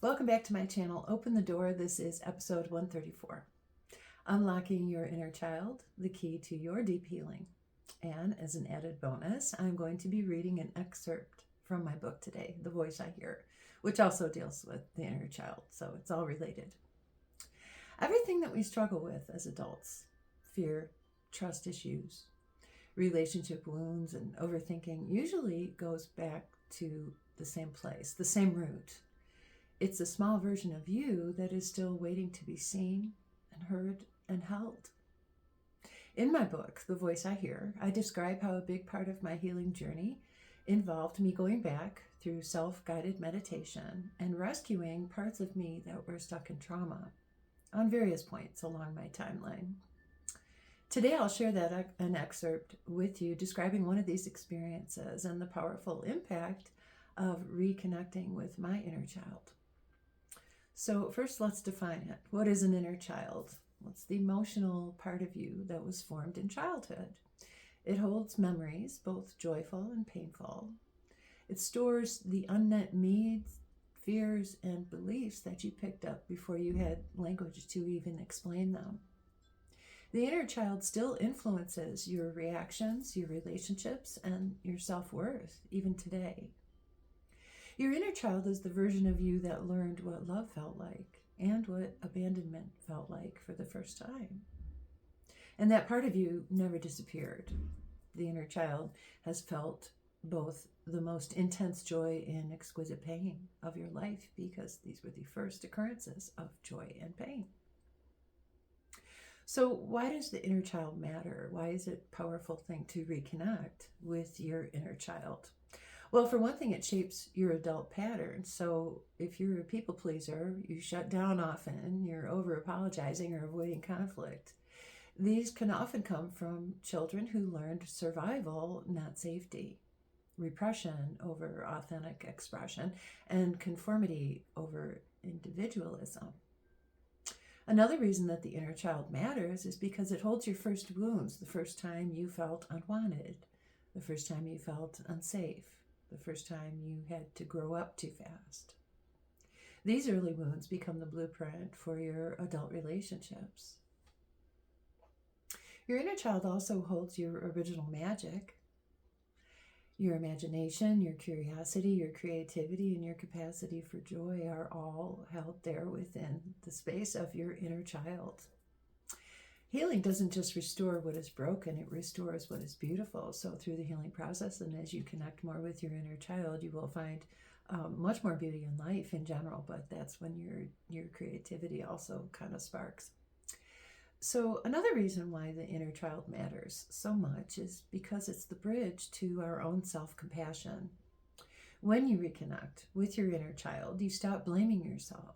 Welcome back to my channel. Open the door. This is episode 134. Unlocking your inner child, the key to your deep healing. And as an added bonus, I'm going to be reading an excerpt from my book today, The Voice I Hear, which also deals with the inner child, so it's all related. Everything that we struggle with as adults, fear, trust issues, relationship wounds, and overthinking usually goes back to the same place, the same root. It's a small version of you that is still waiting to be seen and heard and held. In my book, The Voice I Hear, I describe how a big part of my healing journey involved me going back through self-guided meditation and rescuing parts of me that were stuck in trauma on various points along my timeline. Today, I'll share an excerpt with you describing one of these experiences and the powerful impact of reconnecting with my inner child. So first, let's define it. What is an inner child? What's the emotional part of you that was formed in childhood? It holds memories, both joyful and painful. It stores the unmet needs, fears, and beliefs that you picked up before you had language to even explain them. The inner child still influences your reactions, your relationships, and your self-worth, even today. Your inner child is the version of you that learned what love felt like and what abandonment felt like for the first time. And that part of you never disappeared. The inner child has felt both the most intense joy and exquisite pain of your life because these were the first occurrences of joy and pain. So why does the inner child matter? Why is it a powerful thing to reconnect with your inner child? Well, for one thing, it shapes your adult patterns. So if you're a people pleaser, you shut down often, you're over apologizing or avoiding conflict. These can often come from children who learned survival, not safety, repression over authentic expression, and conformity over individualism. Another reason that the inner child matters is because it holds your first wounds, the first time you felt unwanted, the first time you felt unsafe, the first time you had to grow up too fast. These early wounds become the blueprint for your adult relationships. Your inner child also holds your original magic. Your imagination, your curiosity, your creativity, and your capacity for joy are all held there within the space of your inner child. Healing doesn't just restore what is broken, it restores what is beautiful. So through the healing process and as you connect more with your inner child, you will find much more beauty in life in general, but that's when your creativity also kind of sparks. So another reason why the inner child matters so much is because it's the bridge to our own self-compassion. When you reconnect with your inner child, you stop blaming yourself.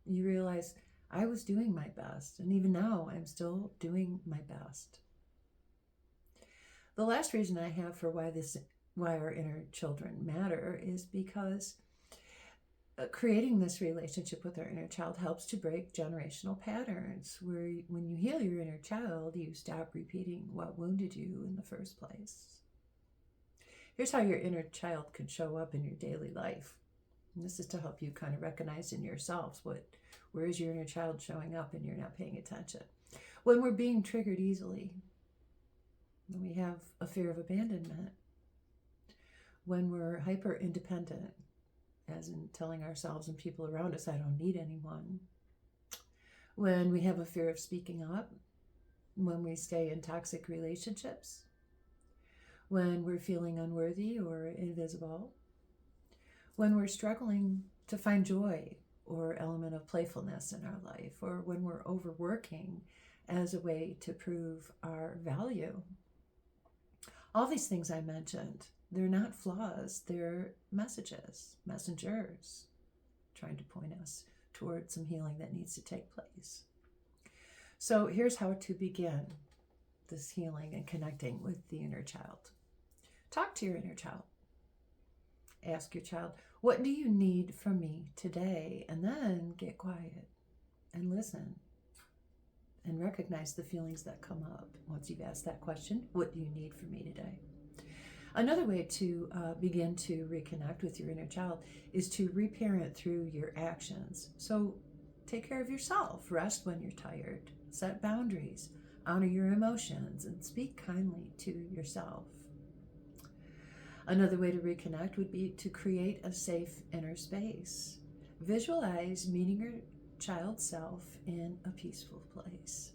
You realize, I was doing my best, and even now I'm still doing my best. The last reason I have for why our inner children matter is because creating this relationship with our inner child helps to break generational patterns where when you heal your inner child, you stop repeating what wounded you in the first place. Here's how your inner child could show up in your daily life. And this is to help you kind of recognize in yourselves where is your inner child showing up and you're not paying attention. When we're being triggered easily, when we have a fear of abandonment, when we're hyper independent, as in telling ourselves and people around us, I don't need anyone. When we have a fear of speaking up, when we stay in toxic relationships, when we're feeling unworthy or invisible, when we're struggling to find joy or element of playfulness in our life, or when we're overworking as a way to prove our value. All these things I mentioned, they're not flaws, they're messengers, trying to point us towards some healing that needs to take place. So here's how to begin this healing and connecting with the inner child. Talk to your inner child. Ask your child, what do you need from me today? And then get quiet and listen and recognize the feelings that come up. Once you've asked that question, what do you need from me today? Another way to begin to reconnect with your inner child is to reparent through your actions. So take care of yourself, rest when you're tired, set boundaries, honor your emotions, and speak kindly to yourself. Another way to reconnect would be to create a safe inner space. Visualize meeting your child self in a peaceful place.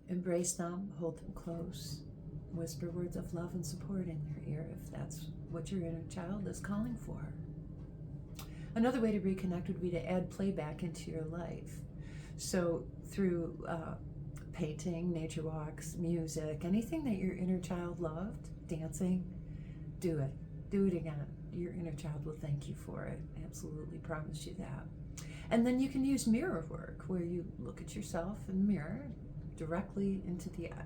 Embrace them, hold them close, whisper words of love and support in their ear if that's what your inner child is calling for. Another way to reconnect would be to add playback into your life. So through painting, nature walks, music, anything that your inner child loved, dancing, do it. Do it again. Your inner child will thank you for it. I absolutely promise you that. And then you can use mirror work where you look at yourself in the mirror directly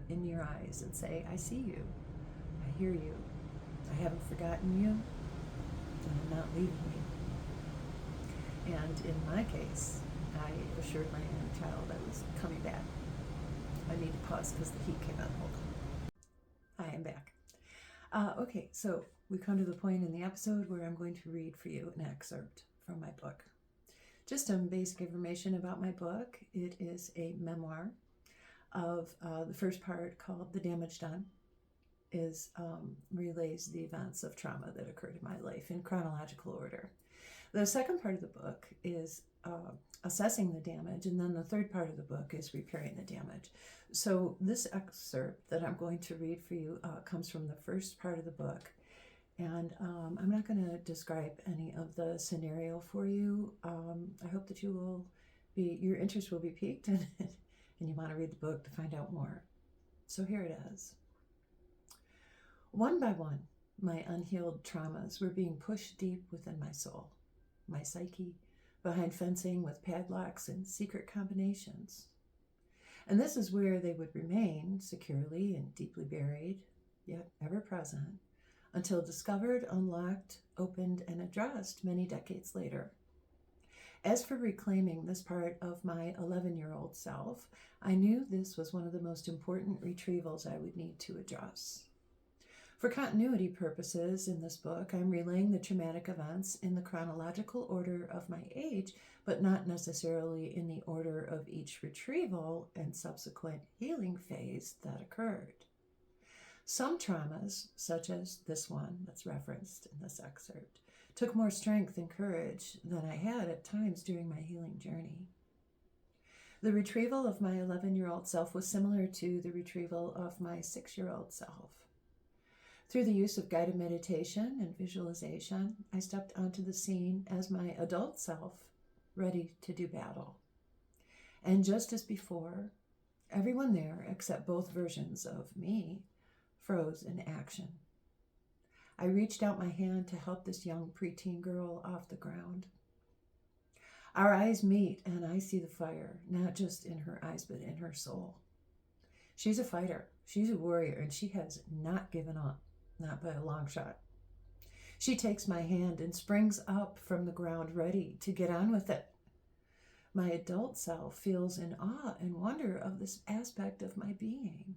in your eyes and say, I see you. I hear you. I haven't forgotten you. And I'm not leaving you. And in my case, I assured my inner child I was coming back. I need to pause because the heat came on. Hold on. I am back. Okay, so we come to the point in the episode where I'm going to read for you an excerpt from my book. Just some basic information about my book. It is a memoir of the first part, called The Damage Done, relays the events of trauma that occurred in my life in chronological order. The second part of the book is assessing the damage, and then the third part of the book is repairing the damage. So this excerpt that I'm going to read for you comes from the first part of the book, and I'm not going to describe any of the scenario for you. I hope that your interest will be piqued and you want to read the book to find out more. So here it is. One by one, my unhealed traumas were being pushed deep within my soul, my psyche, behind fencing with padlocks and secret combinations. And this is where they would remain securely and deeply buried, yet ever present, until discovered, unlocked, opened, and addressed many decades later. As for reclaiming this part of my 11-year-old self, I knew this was one of the most important retrievals I would need to address. For continuity purposes in this book, I'm relaying the traumatic events in the chronological order of my age, but not necessarily in the order of each retrieval and subsequent healing phase that occurred. Some traumas, such as this one that's referenced in this excerpt, took more strength and courage than I had at times during my healing journey. The retrieval of my 11-year-old self was similar to the retrieval of my 6-year-old self. Through the use of guided meditation and visualization, I stepped onto the scene as my adult self, ready to do battle. And just as before, everyone there, except both versions of me, froze in action. I reached out my hand to help this young preteen girl off the ground. Our eyes meet, and I see the fire, not just in her eyes, but in her soul. She's a fighter, she's a warrior, and she has not given up, not by a long shot. She takes my hand and springs up from the ground, ready to get on with it. My adult self feels in awe and wonder of this aspect of my being.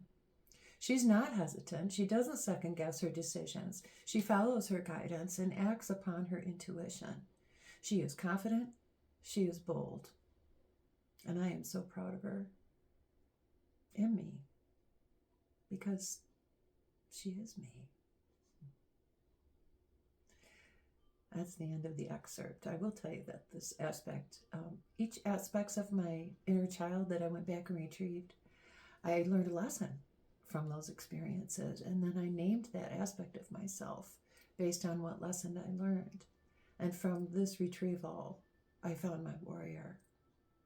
She's not hesitant. She doesn't second guess her decisions. She follows her guidance and acts upon her intuition. She is confident. She is bold. And I am so proud of her and me, because she is me. That's the end of the excerpt. I will tell you that this aspect, each aspects of my inner child that I went back and retrieved, I learned a lesson from those experiences, and then I named that aspect of myself based on what lesson I learned. And from this retrieval, I found my warrior,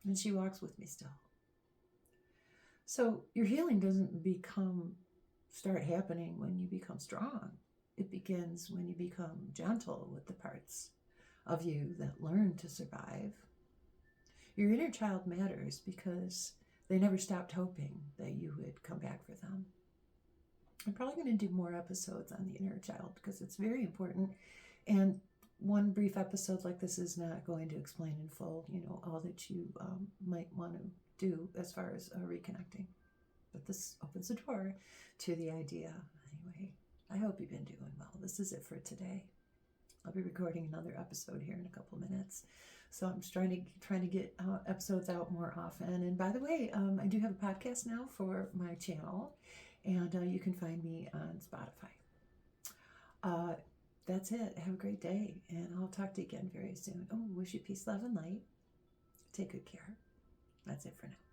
and she walks with me still. So your healing doesn't start happening when you become strong. It begins when you become gentle with the parts of you that learn to survive. Your inner child matters because they never stopped hoping that you would come back for them. I'm probably going to do more episodes on the inner child because it's very important. And one brief episode like this is not going to explain in full, all that you might want to do as far as reconnecting. But this opens the door to the idea anyway. I hope you've been doing well. This is it for today. I'll be recording another episode here in a couple of minutes. So I'm just trying to get episodes out more often. And by the way, I do have a podcast now for my channel, and you can find me on Spotify. That's it. Have a great day, and I'll talk to you again very soon. Oh, wish you peace, love, and light. Take good care. That's it for now.